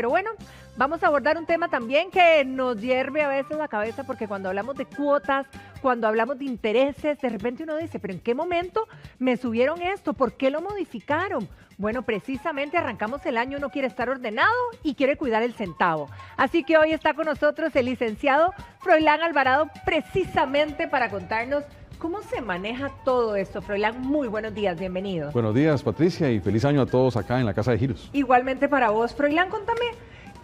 Pero bueno, vamos a abordar un tema también que nos hierve a veces la cabeza, porque cuando hablamos de cuotas, cuando hablamos de intereses, de repente uno dice, pero ¿en qué momento me subieron esto? ¿Por qué lo modificaron? Bueno, precisamente arrancamos el año, uno quiere estar ordenado y quiere cuidar el centavo. Así que hoy está con nosotros el licenciado Froilán Alvarado, precisamente para contarnos cómo se maneja todo esto. Froilán, muy buenos días, bienvenido. Buenos días, Patricia, y feliz año a todos acá en la Casa de Giros. Igualmente para vos, Froilán, contame,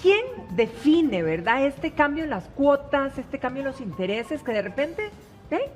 ¿quién define, verdad, este cambio en las cuotas, este cambio en los intereses que de repente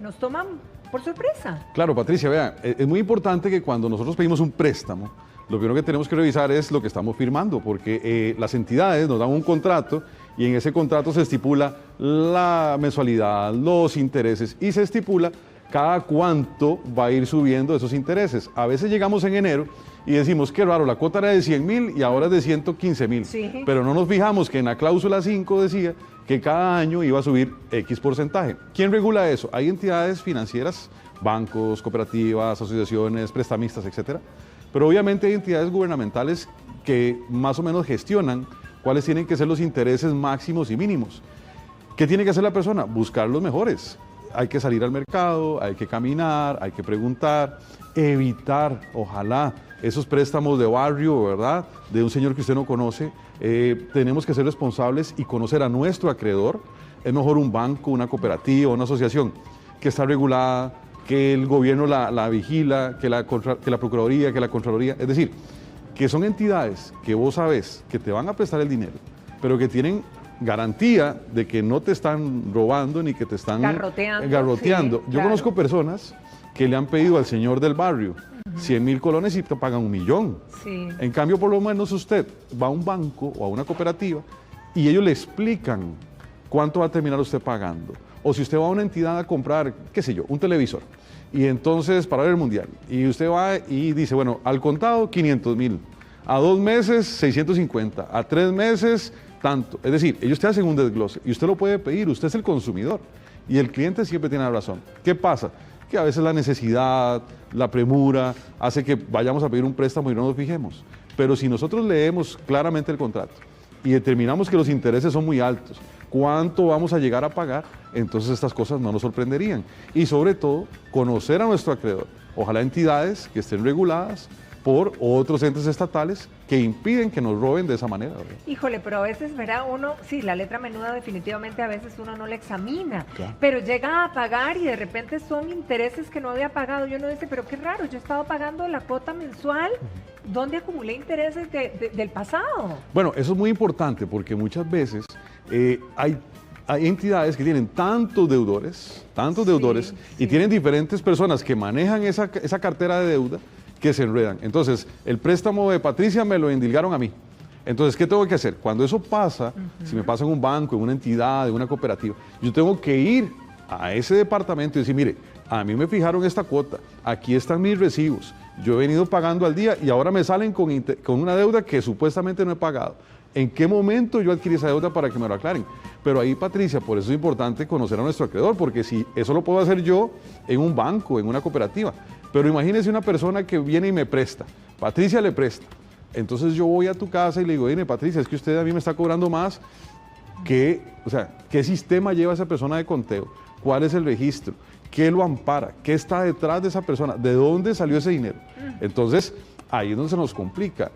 nos toman por sorpresa? Claro, Patricia, vea, es muy importante que cuando nosotros pedimos un préstamo, lo primero que tenemos que revisar es lo que estamos firmando, porque las entidades nos dan un contrato y en ese contrato se estipula la mensualidad, los intereses y se estipula cada cuánto va a ir subiendo esos intereses. A veces llegamos en enero y decimos, qué raro, la cuota era de 100,000 y ahora es de 115,000. Sí. Pero no nos fijamos que en la cláusula 5 decía que cada año iba a subir X porcentaje. ¿Quién regula eso? Hay entidades financieras, bancos, cooperativas, asociaciones, prestamistas, etcétera. Pero obviamente hay entidades gubernamentales que más o menos gestionan cuáles tienen que ser los intereses máximos y mínimos. ¿Qué tiene que hacer la persona? Buscar los mejores. Hay que salir al mercado, hay que caminar, hay que preguntar, evitar, ojalá, esos préstamos de barrio, ¿verdad?, de un señor que usted no conoce. Tenemos que ser responsables y conocer a nuestro acreedor. Es mejor un banco, una cooperativa, una asociación que está regulada, que el gobierno la vigila, que la Procuraduría, que la Contraloría. Es decir, que son entidades que vos sabés que te van a prestar el dinero, pero que tienen garantía de que no te están robando ni que te están garroteando. Sí, Yo claro. conozco personas que le han pedido al señor del barrio 100,000 colones y te pagan 1,000,000. Sí. En cambio, por lo menos usted va a un banco o a una cooperativa y ellos le explican cuánto va a terminar usted pagando. O si usted va a una entidad a comprar, qué sé yo, un televisor, y entonces para ver el mundial, y usted va y dice, bueno, al contado 500,000, a 2 meses 650, a 3 meses tanto. Es decir, ellos te hacen un desglose y usted lo puede pedir, usted es el consumidor y el cliente siempre tiene la razón. ¿Qué pasa? Que a veces la necesidad, la premura, hace que vayamos a pedir un préstamo y no nos fijemos. Pero si nosotros leemos claramente el contrato y determinamos que los intereses son muy altos, cuánto vamos a llegar a pagar, entonces estas cosas no nos sorprenderían. Y sobre todo, conocer a nuestro acreedor. Ojalá entidades que estén reguladas por otros entes estatales que impiden que nos roben de esa manera, ¿verdad? Híjole, pero a veces, verá, uno, sí, la letra menuda definitivamente a veces uno no la examina, Claro. pero llega a pagar y de repente son intereses que no había pagado. Y uno dice, pero qué raro, yo estaba pagando la cuota mensual, ¿dónde acumulé intereses del pasado? Bueno, eso es muy importante porque muchas veces hay entidades que tienen tantos deudores, y sí. tienen diferentes personas que manejan esa cartera de deuda que se enredan. Entonces, el préstamo de Patricia me lo endilgaron a mí. Entonces, ¿qué tengo que hacer? Cuando eso pasa, si me pasa en un banco, en una entidad, en una cooperativa, yo tengo que ir a ese departamento y decir, mire, a mí me fijaron esta cuota, aquí están mis recibos, yo he venido pagando al día y ahora me salen con una deuda que supuestamente no he pagado. ¿En qué momento yo adquirí esa deuda para que me lo aclaren? Pero ahí, Patricia, por eso es importante conocer a nuestro acreedor, porque si eso lo puedo hacer yo en un banco, en una cooperativa. Pero imagínese una persona que viene y me presta. Patricia le presta. Entonces yo voy a tu casa y le digo, oye, Patricia, es que usted a mí me está cobrando más. ¿Qué sistema lleva esa persona de conteo? ¿Cuál es el registro? ¿Qué lo ampara? ¿Qué está detrás de esa persona? ¿De dónde salió ese dinero? Entonces, ahí es donde se nos complica.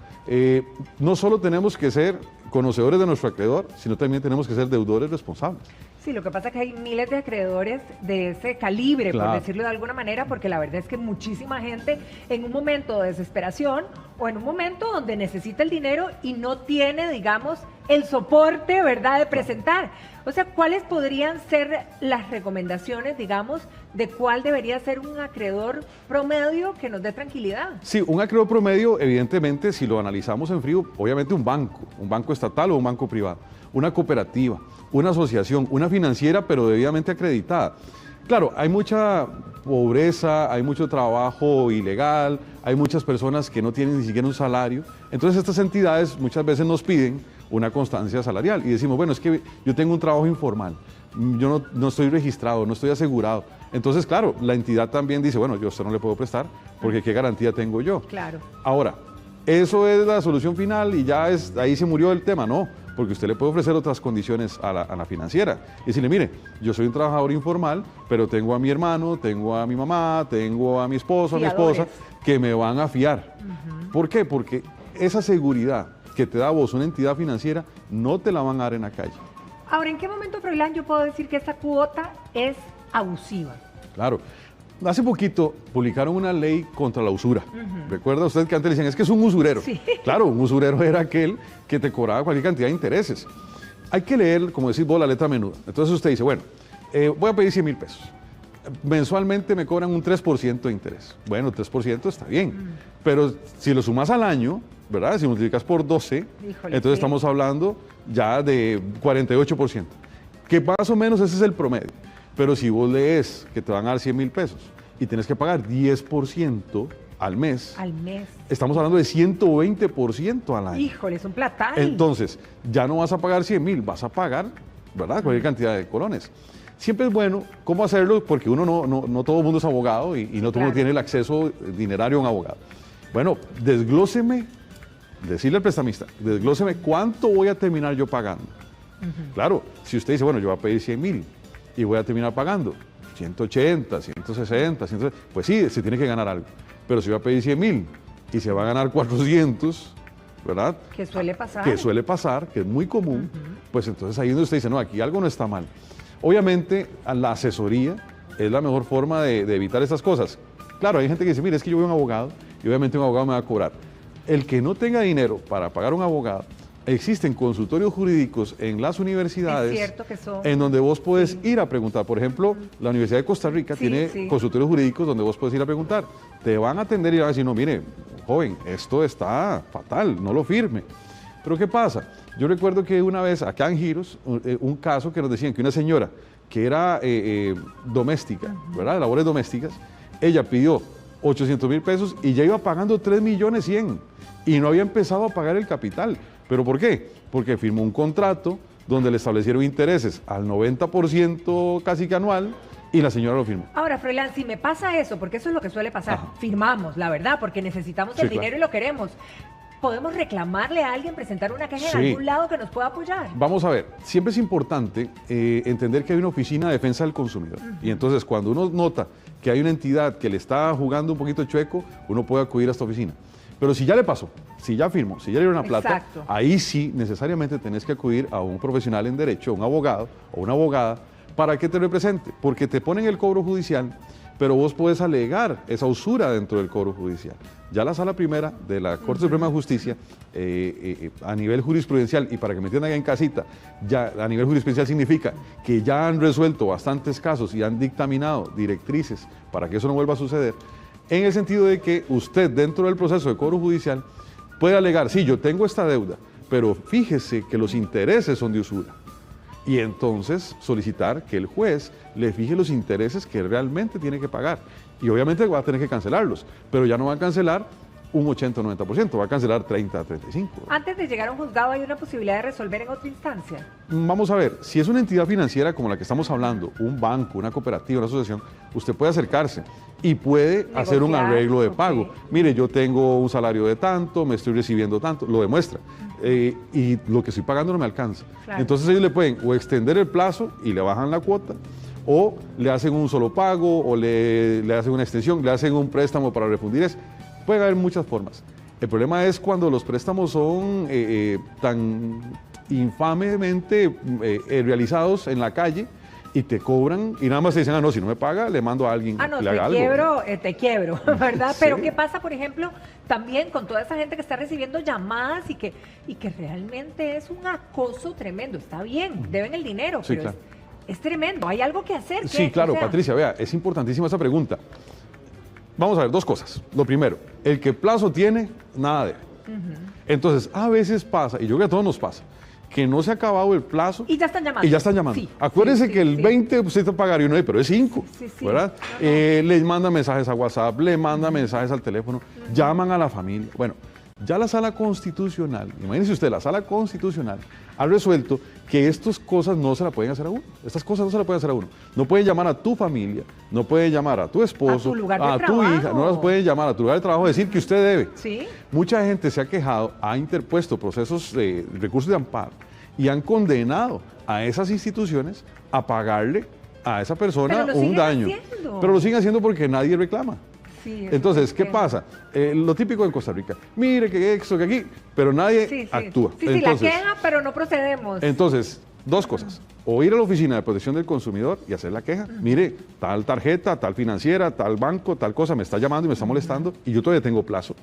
No solo tenemos que ser conocedores de nuestro acreedor, sino también tenemos que ser deudores responsables. Sí, lo que pasa es que hay miles de acreedores de ese calibre, Claro. por decirlo de alguna manera, porque la verdad es que muchísima gente en un momento de desesperación o en un momento donde necesita el dinero y no tiene, digamos, el soporte, ¿verdad?, de presentar. O sea, ¿cuáles podrían ser las recomendaciones, digamos, de cuál debería ser un acreedor promedio que nos dé tranquilidad? Sí, un acreedor promedio, evidentemente, si lo analizamos en frío, obviamente un banco estatal o un banco privado, una cooperativa, una asociación, una financiera, pero debidamente acreditada. Claro, hay mucha pobreza, hay mucho trabajo ilegal, hay muchas personas que no tienen ni siquiera un salario. Entonces estas entidades muchas veces nos piden una constancia salarial y decimos, bueno, es que yo tengo un trabajo informal, yo no estoy registrado, no estoy asegurado. Entonces, claro, la entidad también dice, bueno, yo a usted no le puedo prestar porque ¿qué garantía tengo yo? Claro. Ahora, eso es la solución final y ya ahí se murió el tema. No, porque usted le puede ofrecer otras condiciones a la financiera. Y decirle, mire, yo soy un trabajador informal, pero tengo a mi hermano, tengo a mi mamá, tengo a mi esposo, a mi esposa, que me van a fiar. ¿Por qué? Porque esa seguridad que te da a vos una entidad financiera no te la van a dar en la calle. Ahora, ¿en qué momento, Froilán, yo puedo decir que esta cuota es abusiva? Claro. Hace poquito publicaron una ley contra la usura. ¿Recuerda usted que antes le decían, es que es un usurero? Sí. Claro, un usurero era aquel que te cobraba cualquier cantidad de intereses. Hay que leer, como decís vos, la letra menuda. Entonces usted dice, bueno, voy a pedir 100.000 pesos. Mensualmente me cobran un 3% de interés. Bueno, 3% está bien. Pero si lo sumas al año, ¿verdad? Si multiplicas por 12, entonces estamos hablando ya de 48%. Que más o menos ese es el promedio. Pero si vos lees que te van a dar 100.000 pesos y tienes que pagar 10% al mes, estamos hablando de 120% al año. Híjole, es un platal. Entonces, ya no vas a pagar 100.000, vas a pagar, ¿verdad?, cualquier cantidad de colones. Siempre es bueno cómo hacerlo, porque uno no todo el mundo es abogado y no todo el mundo tiene el acceso dinerario a un abogado. Bueno, desglóseme, decirle al prestamista, desglóseme cuánto voy a terminar yo pagando. Claro, si usted dice, bueno, yo voy a pedir 100.000 y voy a terminar pagando 180, 160, 170, pues sí, se tiene que ganar algo. Pero si voy a pedir 100.000 y se va a ganar 400, ¿verdad? Que suele pasar. Que suele pasar, que es muy común, pues entonces ahí es donde usted dice, no, aquí algo no está mal. Obviamente, la asesoría es la mejor forma de evitar estas cosas. Claro, hay gente que dice, mire, es que yo voy a un abogado y obviamente un abogado me va a cobrar. El que no tenga dinero para pagar un abogado, existen consultorios jurídicos en las universidades, es cierto que son, en donde vos puedes ir a preguntar. Por ejemplo, la Universidad de Costa Rica tiene consultorios jurídicos donde vos puedes ir a preguntar. Te van a atender y van a decir, no, mire, joven, esto está fatal, no lo firme. Pero ¿qué pasa? Yo recuerdo que una vez acá en Giros, un caso que nos decían que una señora que era doméstica, ¿verdad?, de labores domésticas, ella pidió 800.000 pesos y ya iba pagando 3.100.000 y no había empezado a pagar el capital. ¿Pero por qué? Porque firmó un contrato donde le establecieron intereses al 90% casi que anual y la señora lo firmó. Ahora, Froilán, si me pasa eso, porque eso es lo que suele pasar, firmamos, la verdad, porque necesitamos el dinero y lo queremos. ¿Podemos reclamarle a alguien, presentar una queja en algún lado que nos pueda apoyar? Vamos a ver, siempre es importante entender que hay una oficina de defensa del consumidor. Y entonces cuando uno nota que hay una entidad que le está jugando un poquito chueco, uno puede acudir a esta oficina. Pero si ya le pasó, si ya firmó, si ya le dieron la plata, ahí sí necesariamente tenés que acudir a un profesional en derecho, un abogado o una abogada, para que te represente, porque te ponen el cobro judicial, pero vos podés alegar esa usura dentro del cobro judicial. Ya la Sala Primera de la Corte Suprema de Justicia, a nivel jurisprudencial, y para que me entiendan en casita, ya a nivel jurisprudencial significa que ya han resuelto bastantes casos y han dictaminado directrices para que eso no vuelva a suceder, en el sentido de que usted dentro del proceso de cobro judicial puede alegar, sí, yo tengo esta deuda, pero fíjese que los intereses son de usura. Y entonces solicitar que el juez le fije los intereses que realmente tiene que pagar. Y obviamente va a tener que cancelarlos, pero ya no va a cancelar un 80 o 90%, va a cancelar 30 a 35. Antes de llegar a un juzgado, ¿hay una posibilidad de resolver en otra instancia? Vamos a ver, si es una entidad financiera como la que estamos hablando, un banco, una cooperativa, una asociación, usted puede acercarse y puede hacer un arreglo de pago. Mire, yo tengo un salario de tanto, me estoy recibiendo tanto, lo demuestra. Y lo que estoy pagando no me alcanza. Entonces ellos le pueden o extender el plazo y le bajan la cuota, o le hacen un solo pago, o le hacen una extensión, le hacen un préstamo para refundir eso. Puede haber muchas formas. El problema es cuando los préstamos son tan infamemente realizados en la calle y te cobran y nada más te dicen, no, si no me paga, le mando a alguien que le haga algo. Te quiebro, ¿verdad? Sí. Pero ¿qué pasa, por ejemplo, también con toda esa gente que está recibiendo llamadas y que realmente es un acoso tremendo? Está bien, deben el dinero, pero es tremendo, hay algo que hacer. Sí, claro, Patricia, vea, es importantísima esa pregunta. Vamos a ver, dos cosas. Lo primero, el que plazo tiene, nada debe. Entonces, a veces pasa, y yo creo que a todos nos pasa, que no se ha acabado el plazo. Y ya están llamando. Sí, acuérdense que el 20 usted te pagaría uno, pero es 5, ¿verdad? Les manda mensajes a WhatsApp, le manda mensajes al teléfono, llaman a la familia. Bueno, ya la Sala Constitucional, imagínense usted, la Sala Constitucional ha resuelto que estas cosas no se la pueden hacer a uno. Estas cosas no se la pueden hacer a uno. No pueden llamar a tu familia, no pueden llamar a tu esposo, a tu hija, no las pueden llamar a tu lugar de trabajo, decir que usted debe. Sí. Mucha gente se ha quejado, ha interpuesto procesos de recursos de amparo y han condenado a esas instituciones a pagarle a esa persona un daño. Pero lo siguen haciendo porque nadie reclama. Sí, entonces, ¿qué pasa? Lo típico en Costa Rica, mire que esto, que aquí, pero nadie actúa. Sí, entonces, la queja, pero no procedemos. Entonces, dos cosas. O ir a la Oficina de Protección del Consumidor y hacer la queja. Mire, tal tarjeta, tal financiera, tal banco, tal cosa, me está llamando y me está molestando y yo todavía tengo plazo.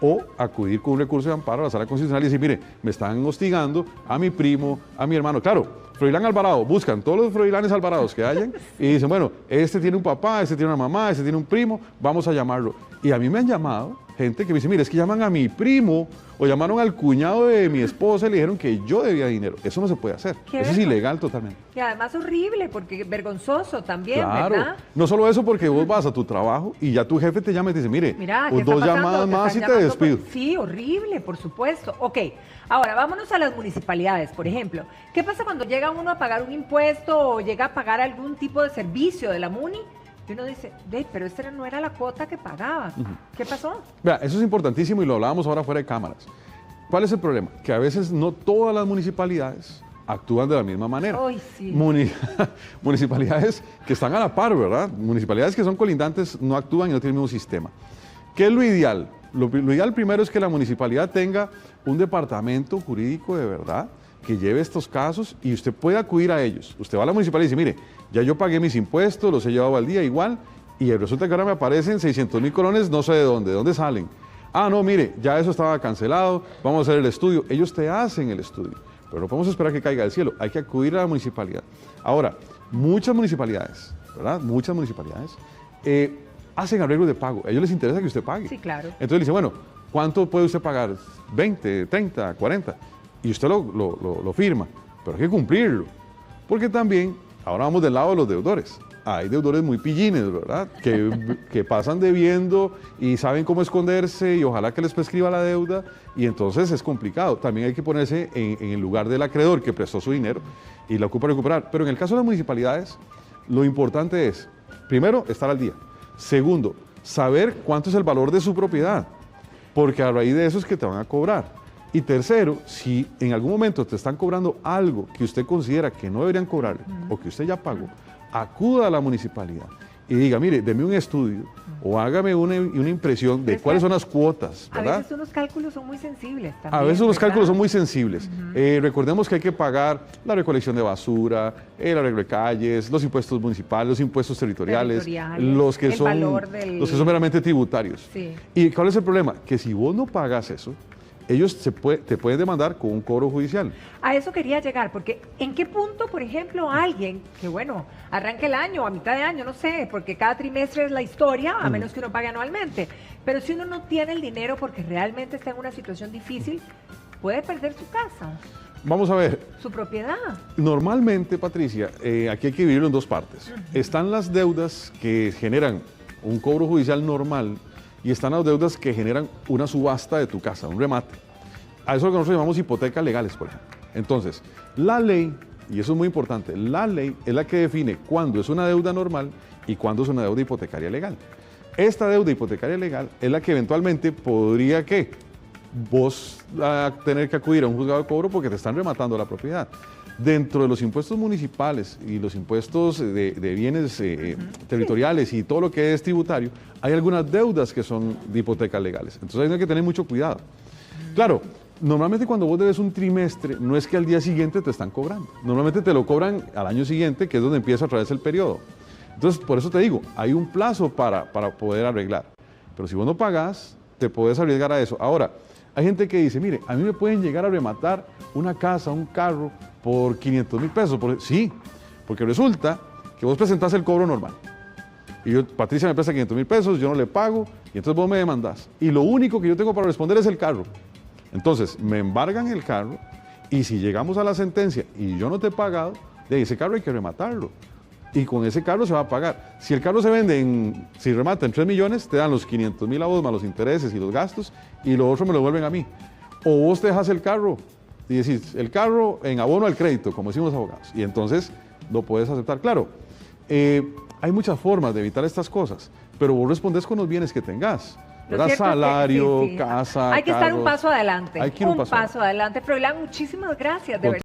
O acudir con un recurso de amparo a la Sala Constitucional y decir, mire, me están hostigando a mi primo, a mi hermano. Claro, Froilán Alvarado, buscan todos los Froilanes Alvarados que hayan y dicen, bueno, este tiene un papá, este tiene una mamá, este tiene un primo, vamos a llamarlo. Y a mí me han llamado gente que me dice, mire, es que llaman a mi primo o llamaron al cuñado de mi esposa y le dijeron que yo debía dinero. Eso no se puede hacer. Eso es ilegal totalmente. Y además horrible, porque vergonzoso también, claro. ¿Verdad? No solo eso, porque vos vas a tu trabajo y ya tu jefe te llama y te dice, mire, dos llamadas más y te despido. Sí, horrible, por supuesto. Ok, ahora vámonos a las municipalidades, por ejemplo. ¿Qué pasa cuando llega uno a pagar un impuesto o llega a pagar algún tipo de servicio de la MUNI? Y uno dice, pero esta no era la cuota que pagaba. ¿Qué pasó? Vea, eso es importantísimo y lo hablábamos ahora fuera de cámaras. ¿Cuál es el problema? Que a veces no todas las municipalidades actúan de la misma manera. Ay, sí. Municipalidades que están a la par, ¿verdad? Municipalidades que son colindantes no actúan y no tienen el mismo sistema. ¿Qué es lo ideal? Lo ideal primero es que la municipalidad tenga un departamento jurídico de verdad que lleve estos casos y usted puede acudir a ellos. Usted va a la municipalidad y dice, mire, ya yo pagué mis impuestos, los he llevado al día igual, y resulta que ahora me aparecen 600,000 colones, no sé de dónde salen. Ah, no, mire, ya eso estaba cancelado, vamos a hacer el estudio. Ellos te hacen el estudio, pero no podemos esperar que caiga del cielo, hay que acudir a la municipalidad. Ahora, muchas municipalidades, ¿verdad? Muchas municipalidades hacen arreglos de pago, a ellos les interesa que usted pague. Sí, claro. Entonces dice, bueno, ¿cuánto puede usted pagar? 20, 30, 40. Y usted lo firma, pero hay que cumplirlo. Porque también, ahora vamos del lado de los deudores. Hay deudores muy pillines, ¿verdad? Que pasan debiendo y saben cómo esconderse y ojalá que les prescriba la deuda y entonces es complicado. También hay que ponerse en el lugar del acreedor que prestó su dinero y la ocupa recuperar. Pero en el caso de las municipalidades, lo importante es, primero, estar al día. Segundo, saber cuánto es el valor de su propiedad, porque a raíz de eso es que te van a cobrar. Y tercero, si en algún momento te están cobrando algo que usted considera que no deberían cobrarle o que usted ya pagó, acuda a la municipalidad y diga, mire, deme un estudio o hágame una impresión de cuáles son las cuotas, ¿verdad? A veces unos cálculos son muy sensibles también. A veces los cálculos son muy sensibles. Recordemos que hay que pagar la recolección de basura, el arreglo de calles, los impuestos municipales, los impuestos territoriales, los que son meramente tributarios. Sí. ¿Y cuál es el problema? Que si vos no pagas eso, ellos te pueden demandar con un cobro judicial. A eso quería llegar, porque ¿en qué punto, por ejemplo, alguien que, bueno, arranque el año, a mitad de año, no sé, porque cada trimestre es la historia, a menos que uno pague anualmente, pero si uno no tiene el dinero porque realmente está en una situación difícil, puede perder su casa? Vamos a ver. Su propiedad. Normalmente, Patricia, aquí hay que dividirlo en dos partes. Están las deudas que generan un cobro judicial normal, y están las deudas que generan una subasta de tu casa, un remate. A eso es lo que nosotros llamamos hipotecas legales, por ejemplo. Entonces, la ley, y eso es muy importante, la ley es la que define cuándo es una deuda normal y cuándo es una deuda hipotecaria legal. Esta deuda hipotecaria legal es la que eventualmente podría, ¿qué? Vos tener que acudir a un juzgado de cobro porque te están rematando la propiedad. Dentro de los impuestos municipales y los impuestos de bienes territoriales y todo lo que es tributario, hay algunas deudas que son de hipotecas legales. Entonces hay que tener mucho cuidado. Claro, normalmente cuando vos debes un trimestre, no es que al día siguiente te están cobrando. Normalmente te lo cobran al año siguiente, que es donde empieza otra vez el periodo. Entonces, por eso te digo, hay un plazo para poder arreglar. Pero si vos no pagás, te puedes arriesgar a eso. Ahora, hay gente que dice, mire, a mí me pueden llegar a rematar una casa, un carro, por 500,000 pesos. Sí, porque resulta que vos presentás el cobro normal. Y yo, Patricia me presta 500,000 pesos, yo no le pago, y entonces vos me demandás. Y lo único que yo tengo para responder es el carro. Entonces, me embargan el carro, y si llegamos a la sentencia y yo no te he pagado, de ese carro hay que rematarlo. Y con ese carro se va a pagar. Si el carro se vende, si remata en 3 millones, te dan los 500,000 a vos, más los intereses y los gastos, y lo otro me lo vuelven a mí. O vos te dejas el carro y decís, el carro en abono al crédito, como decimos los abogados, y entonces lo puedes aceptar. Claro, hay muchas formas de evitar estas cosas, pero vos respondés con los bienes que tengas. ¿Verdad? Salario, casa, hay que estar un carros. paso adelante. Hay que ir un paso adelante. Froilán, muchísimas gracias, de verdad.